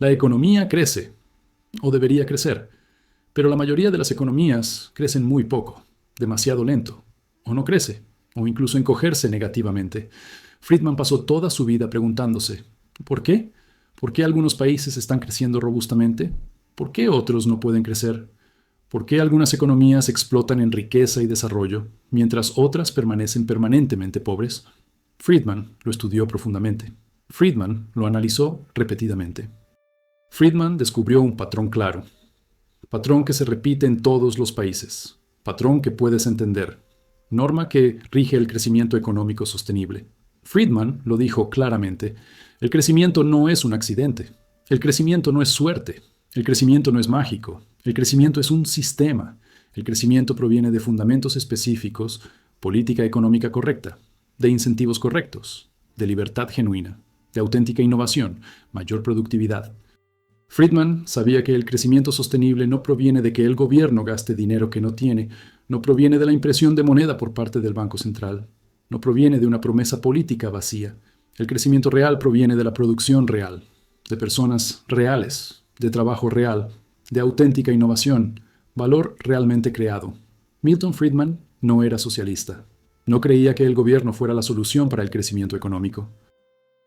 La economía crece, o debería crecer, pero la mayoría de las economías crecen muy poco, demasiado lento, o no crece, o incluso encogerse negativamente. Friedman pasó toda su vida preguntándose, ¿por qué? ¿Por qué algunos países están creciendo robustamente? ¿Por qué otros no pueden crecer? ¿Por qué algunas economías explotan en riqueza y desarrollo, mientras otras permanecen permanentemente pobres? Friedman lo estudió profundamente. Friedman lo analizó repetidamente. Friedman descubrió un patrón claro, patrón que se repite en todos los países, patrón que puedes entender, norma que rige el crecimiento económico sostenible. Friedman lo dijo claramente, el crecimiento no es un accidente, el crecimiento no es suerte, el crecimiento no es mágico, el crecimiento es un sistema, el crecimiento proviene de fundamentos específicos, política económica correcta, de incentivos correctos, de libertad genuina, de auténtica innovación, mayor productividad. Friedman sabía que el crecimiento sostenible no proviene de que el gobierno gaste dinero que no tiene, no proviene de la impresión de moneda por parte del Banco Central, no proviene de una promesa política vacía. El crecimiento real proviene de la producción real, de personas reales, de trabajo real, de auténtica innovación, valor realmente creado. Milton Friedman no era socialista. No creía que el gobierno fuera la solución para el crecimiento económico.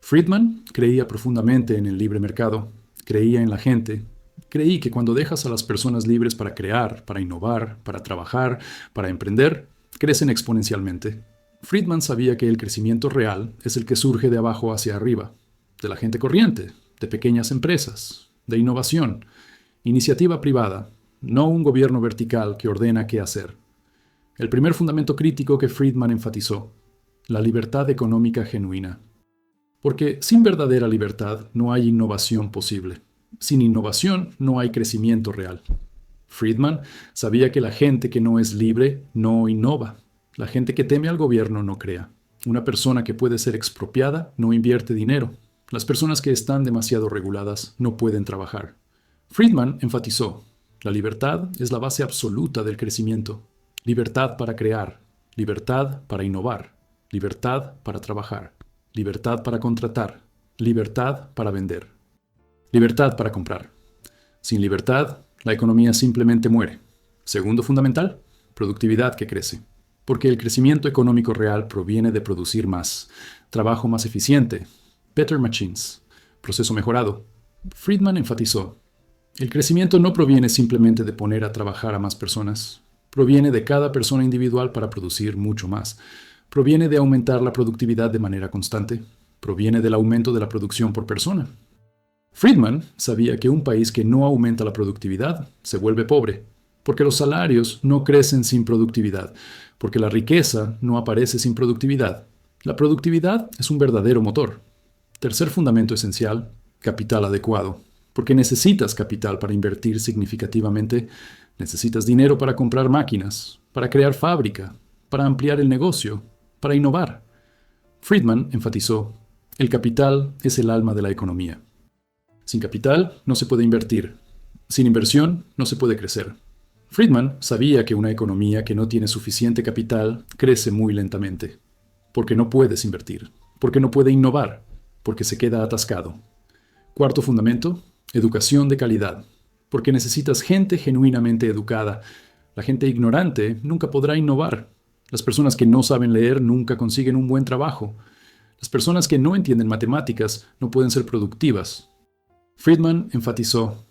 Friedman creía profundamente en el libre mercado, creía en la gente. Creí que cuando dejas a las personas libres para crear, para innovar, para trabajar, para emprender, crecen exponencialmente. Friedman sabía que el crecimiento real es el que surge de abajo hacia arriba, de la gente corriente, de pequeñas empresas, de innovación, iniciativa privada, no un gobierno vertical que ordena qué hacer. El primer fundamento crítico que Friedman enfatizó, la libertad económica genuina. Porque sin verdadera libertad no hay innovación posible. Sin innovación no hay crecimiento real. Friedman sabía que la gente que no es libre no innova. La gente que teme al gobierno no crea. Una persona que puede ser expropiada no invierte dinero. Las personas que están demasiado reguladas no pueden trabajar. Friedman enfatizó, la libertad es la base absoluta del crecimiento. Libertad para crear, libertad para innovar, libertad para trabajar. Libertad para contratar, libertad para vender, libertad para comprar. Sin libertad, la economía simplemente muere. Segundo fundamental, productividad que crece. Porque el crecimiento económico real proviene de producir más, trabajo más eficiente, better machines, proceso mejorado. Friedman enfatizó, el crecimiento no proviene simplemente de poner a trabajar a más personas, proviene de cada persona individual para producir mucho más. Proviene de aumentar la productividad de manera constante. Proviene del aumento de la producción por persona. Friedman sabía que un país que no aumenta la productividad se vuelve pobre, porque los salarios no crecen sin productividad, porque la riqueza no aparece sin productividad. La productividad es un verdadero motor. Tercer fundamento esencial, capital adecuado. Porque necesitas capital para invertir significativamente, necesitas dinero para comprar máquinas, para crear fábrica, para ampliar el negocio, para innovar. Friedman enfatizó, el capital es el alma de la economía. Sin capital no se puede invertir. Sin inversión no se puede crecer. Friedman sabía que una economía que no tiene suficiente capital crece muy lentamente, porque no puedes invertir, porque no puede innovar, porque se queda atascado. Cuarto fundamento, educación de calidad, porque necesitas gente genuinamente educada. La gente ignorante nunca podrá innovar. Las personas que no saben leer nunca consiguen un buen trabajo. Las personas que no entienden matemáticas no pueden ser productivas. Friedman enfatizó,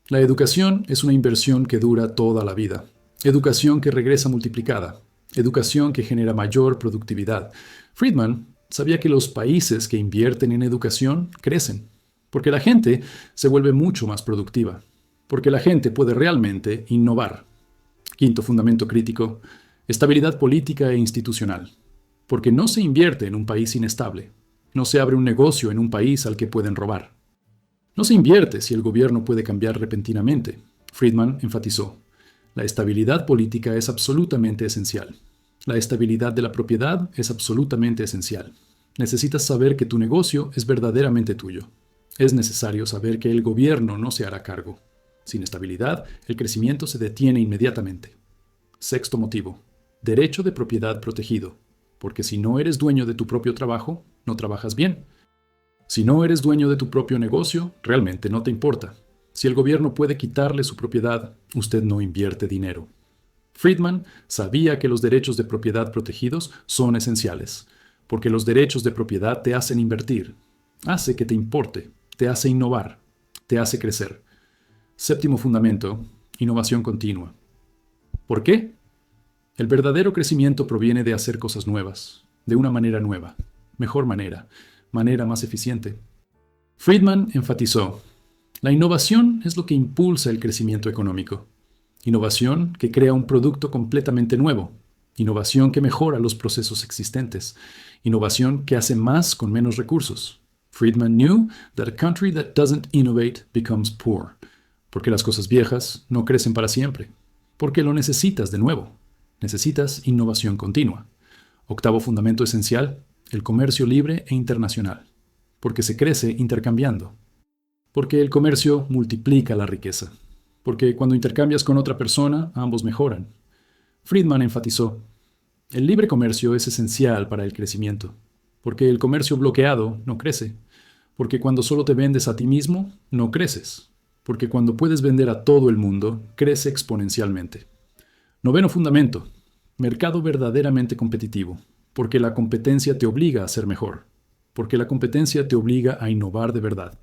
la educación es una inversión que dura toda la vida. Educación que regresa multiplicada. Educación que genera mayor productividad. Friedman sabía que los países que invierten en educación crecen, porque la gente se vuelve mucho más productiva, porque la gente puede realmente innovar. Quinto fundamento crítico, estabilidad política e institucional, porque no se invierte en un país inestable, no se abre un negocio en un país al que pueden robar. No se invierte si el gobierno puede cambiar repentinamente. Friedman enfatizó, la estabilidad política es absolutamente esencial. La estabilidad de la propiedad es absolutamente esencial. Necesitas saber que tu negocio es verdaderamente tuyo. Es necesario saber que el gobierno no se hará cargo. Sin estabilidad, el crecimiento se detiene inmediatamente. Sexto motivo, derecho de propiedad protegido, porque si no eres dueño de tu propio trabajo, no trabajas bien. Si no eres dueño de tu propio negocio, realmente no te importa. Si el gobierno puede quitarle su propiedad, usted no invierte dinero. Friedman sabía que los derechos de propiedad protegidos son esenciales, porque los derechos de propiedad te hacen invertir, hace que te importe, te hace innovar, te hace crecer. Séptimo fundamento, innovación continua. ¿Por qué? El verdadero crecimiento proviene de hacer cosas nuevas, de una manera nueva, mejor manera más eficiente. Friedman enfatizó, la innovación es lo que impulsa el crecimiento económico. Innovación que crea un producto completamente nuevo. Innovación que mejora los procesos existentes. Innovación que hace más con menos recursos. Friedman knew that a country that doesn't innovate becomes poor. Porque las cosas viejas no crecen para siempre. Porque lo necesitas de nuevo. Necesitas innovación continua. Octavo fundamento esencial, el comercio libre e internacional. Porque se crece intercambiando. Porque el comercio multiplica la riqueza. Porque cuando intercambias con otra persona, ambos mejoran. Friedman enfatizó, el libre comercio es esencial para el crecimiento. Porque el comercio bloqueado no crece. Porque cuando solo te vendes a ti mismo, no creces. Porque cuando puedes vender a todo el mundo, crece exponencialmente. Noveno fundamento, mercado verdaderamente competitivo. Porque la competencia te obliga a ser mejor. Porque la competencia te obliga a innovar de verdad.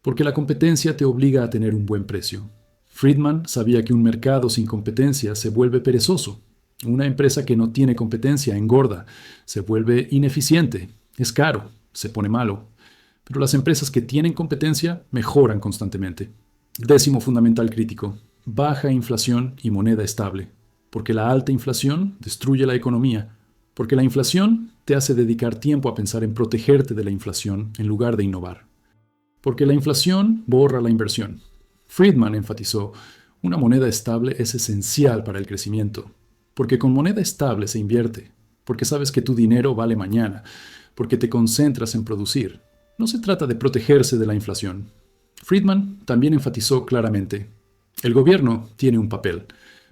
Porque la competencia te obliga a tener un buen precio. Friedman sabía que un mercado sin competencia se vuelve perezoso. Una empresa que no tiene competencia engorda, se vuelve ineficiente, es caro, se pone malo. Pero las empresas que tienen competencia mejoran constantemente. Décimo fundamental crítico, baja inflación y moneda estable. Porque la alta inflación destruye la economía. Porque la inflación te hace dedicar tiempo a pensar en protegerte de la inflación en lugar de innovar. Porque la inflación borra la inversión. Friedman enfatizó, una moneda estable es esencial para el crecimiento. Porque con moneda estable se invierte. Porque sabes que tu dinero vale mañana. Porque te concentras en producir. No se trata de protegerse de la inflación. Friedman también enfatizó claramente, el gobierno tiene un papel,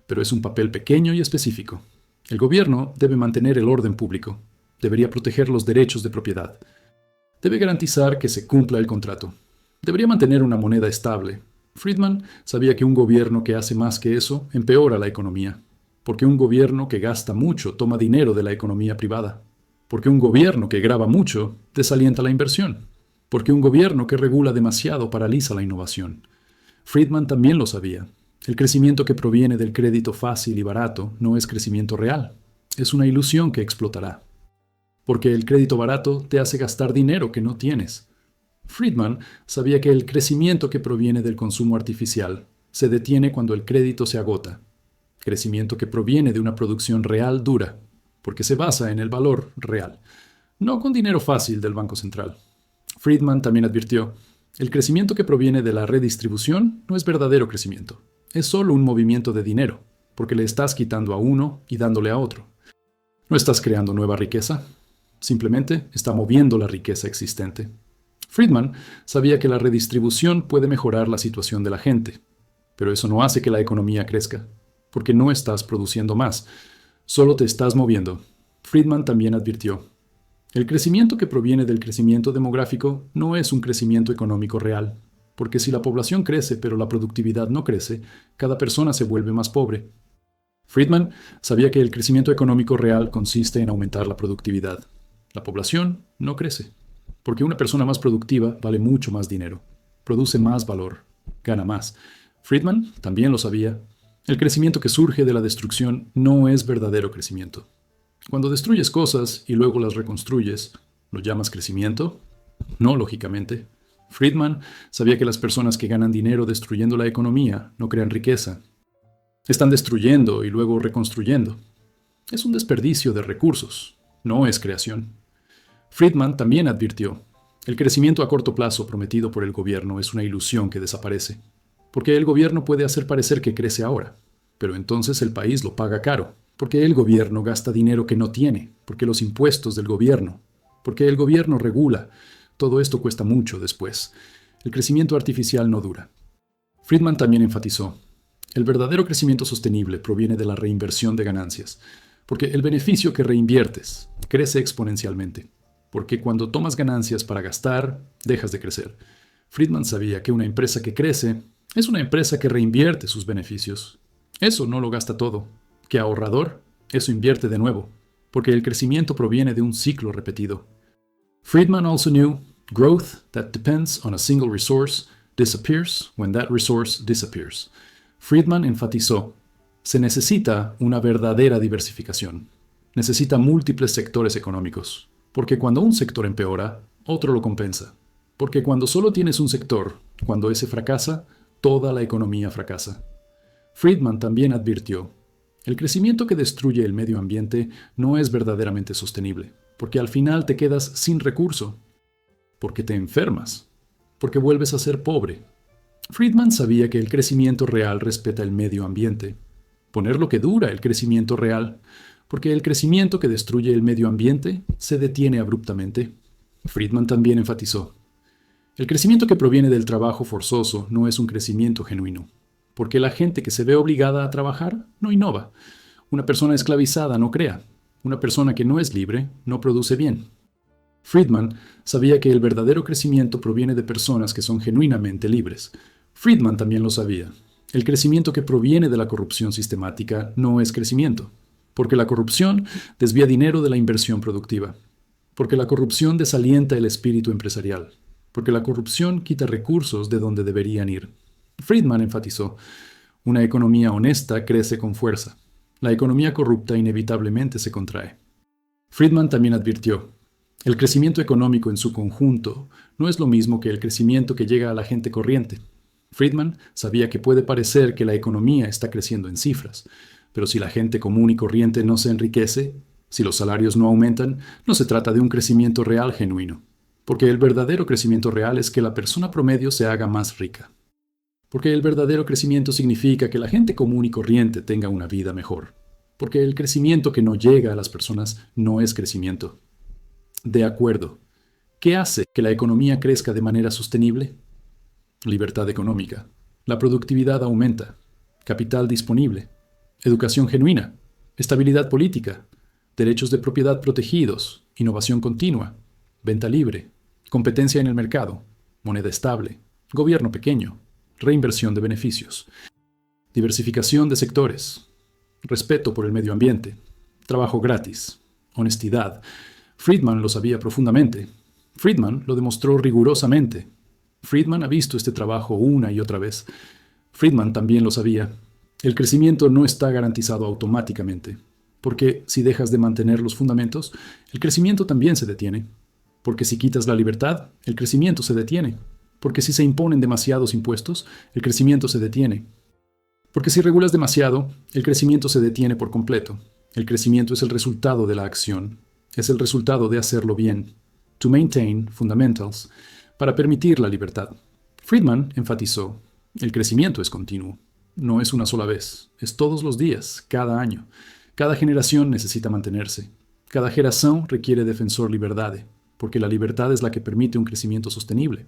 pero es un papel pequeño y específico. El gobierno debe mantener el orden público, debería proteger los derechos de propiedad, debe garantizar que se cumpla el contrato, debería mantener una moneda estable. Friedman sabía que un gobierno que hace más que eso empeora la economía, porque un gobierno que gasta mucho toma dinero de la economía privada, porque un gobierno que grava mucho desalienta la inversión, porque un gobierno que regula demasiado paraliza la innovación. Friedman también lo sabía. El crecimiento que proviene del crédito fácil y barato no es crecimiento real. Es una ilusión que explotará. Porque el crédito barato te hace gastar dinero que no tienes. Friedman sabía que el crecimiento que proviene del consumo artificial se detiene cuando el crédito se agota. Crecimiento que proviene de una producción real dura, porque se basa en el valor real, no con dinero fácil del Banco Central. Friedman también advirtió, el crecimiento que proviene de la redistribución no es verdadero crecimiento. Es solo un movimiento de dinero, porque le estás quitando a uno y dándole a otro. No estás creando nueva riqueza, simplemente está moviendo la riqueza existente. Friedman sabía que la redistribución puede mejorar la situación de la gente, pero eso no hace que la economía crezca, porque no estás produciendo más, solo te estás moviendo. Friedman también advirtió, el crecimiento que proviene del crecimiento demográfico no es un crecimiento económico real. Porque si la población crece pero la productividad no crece, cada persona se vuelve más pobre. Friedman sabía que el crecimiento económico real consiste en aumentar la productividad. La población no crece, porque una persona más productiva vale mucho más dinero, produce más valor, gana más. Friedman también lo sabía. El crecimiento que surge de la destrucción no es verdadero crecimiento. Cuando destruyes cosas y luego las reconstruyes, ¿lo llamas crecimiento? No, lógicamente. Friedman sabía que las personas que ganan dinero destruyendo la economía no crean riqueza. Están destruyendo y luego reconstruyendo. Es un desperdicio de recursos, no es creación. Friedman también advirtió, el crecimiento a corto plazo prometido por el gobierno es una ilusión que desaparece, porque el gobierno puede hacer parecer que crece ahora, pero entonces el país lo paga caro, porque el gobierno gasta dinero que no tiene, porque los impuestos del gobierno, porque el gobierno regula. Todo esto cuesta mucho después. El crecimiento artificial no dura. Friedman también enfatizó, el verdadero crecimiento sostenible proviene de la reinversión de ganancias, porque el beneficio que reinviertes crece exponencialmente, porque cuando tomas ganancias para gastar, dejas de crecer. Friedman sabía que una empresa que crece es una empresa que reinvierte sus beneficios. Eso no lo gasta todo. Que ahorrador, eso invierte de nuevo, porque el crecimiento proviene de un ciclo repetido. Friedman also knew growth that depends on a single resource disappears when that resource disappears. Friedman enfatizó, se necesita una verdadera diversificación. Necesita múltiples sectores económicos, porque cuando un sector empeora, otro lo compensa. Porque cuando solo tienes un sector, cuando ese fracasa, toda la economía fracasa. Friedman también advirtió, el crecimiento que destruye el medio ambiente no es verdaderamente sostenible, porque al final te quedas sin recurso, porque te enfermas, porque vuelves a ser pobre. Friedman sabía que el crecimiento real respeta el medio ambiente. Poner lo que dura el crecimiento real, porque el crecimiento que destruye el medio ambiente se detiene abruptamente. Friedman también enfatizó, el crecimiento que proviene del trabajo forzoso no es un crecimiento genuino, porque la gente que se ve obligada a trabajar no innova. Una persona esclavizada no crea. Una persona que no es libre no produce bien. Friedman sabía que el verdadero crecimiento proviene de personas que son genuinamente libres. Friedman también lo sabía. El crecimiento que proviene de la corrupción sistemática no es crecimiento, porque la corrupción desvía dinero de la inversión productiva, porque la corrupción desalienta el espíritu empresarial, porque la corrupción quita recursos de donde deberían ir. Friedman enfatizó, una economía honesta crece con fuerza. La economía corrupta inevitablemente se contrae. Friedman también advirtió, el crecimiento económico en su conjunto no es lo mismo que el crecimiento que llega a la gente corriente. Friedman sabía que puede parecer que la economía está creciendo en cifras, pero si la gente común y corriente no se enriquece, si los salarios no aumentan, no se trata de un crecimiento real genuino, porque el verdadero crecimiento real es que la persona promedio se haga más rica. Porque el verdadero crecimiento significa que la gente común y corriente tenga una vida mejor. Porque el crecimiento que no llega a las personas no es crecimiento. De acuerdo. ¿Qué hace que la economía crezca de manera sostenible? Libertad económica. La productividad aumenta. Capital disponible. Educación genuina. Estabilidad política. Derechos de propiedad protegidos. Innovación continua. Venta libre. Competencia en el mercado. Moneda estable. Gobierno pequeño. Reinversión de beneficios. Diversificación de sectores. Respeto por el medio ambiente. Trabajo gratis. Honestidad. Friedman lo sabía profundamente. Friedman lo demostró rigurosamente. Friedman ha visto este trabajo una y otra vez. Friedman también lo sabía. El crecimiento no está garantizado automáticamente, porque si dejas de mantener los fundamentos, el crecimiento también se detiene. Porque si quitas la libertad, el crecimiento se detiene. Porque si se imponen demasiados impuestos, el crecimiento se detiene. Porque si regulas demasiado, el crecimiento se detiene por completo. El crecimiento es el resultado de la acción. Es el resultado de hacerlo bien. To maintain fundamentals, para permitir la libertad. Friedman enfatizó, el crecimiento es continuo. No es una sola vez, es todos los días, cada año. Cada generación necesita mantenerse. Cada generación requiere defensor liberdade, porque la libertad es la que permite un crecimiento sostenible.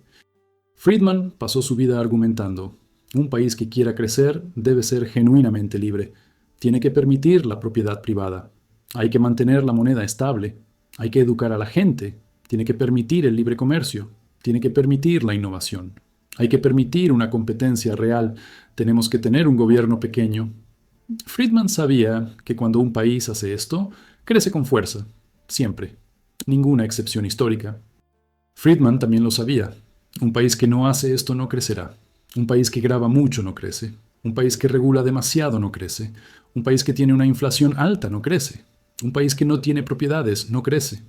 Friedman pasó su vida argumentando, un país que quiera crecer debe ser genuinamente libre. Tiene que permitir la propiedad privada. Hay que mantener la moneda estable. Hay que educar a la gente. Tiene que permitir el libre comercio. Tiene que permitir la innovación. Hay que permitir una competencia real. Tenemos que tener un gobierno pequeño. Friedman sabía que cuando un país hace esto, crece con fuerza. Siempre. Ninguna excepción histórica. Friedman también lo sabía. Un país que no hace esto no crecerá. Un país que graba mucho no crece. Un país que regula demasiado no crece. Un país que tiene una inflación alta no crece. Un país que no tiene propiedades no crece.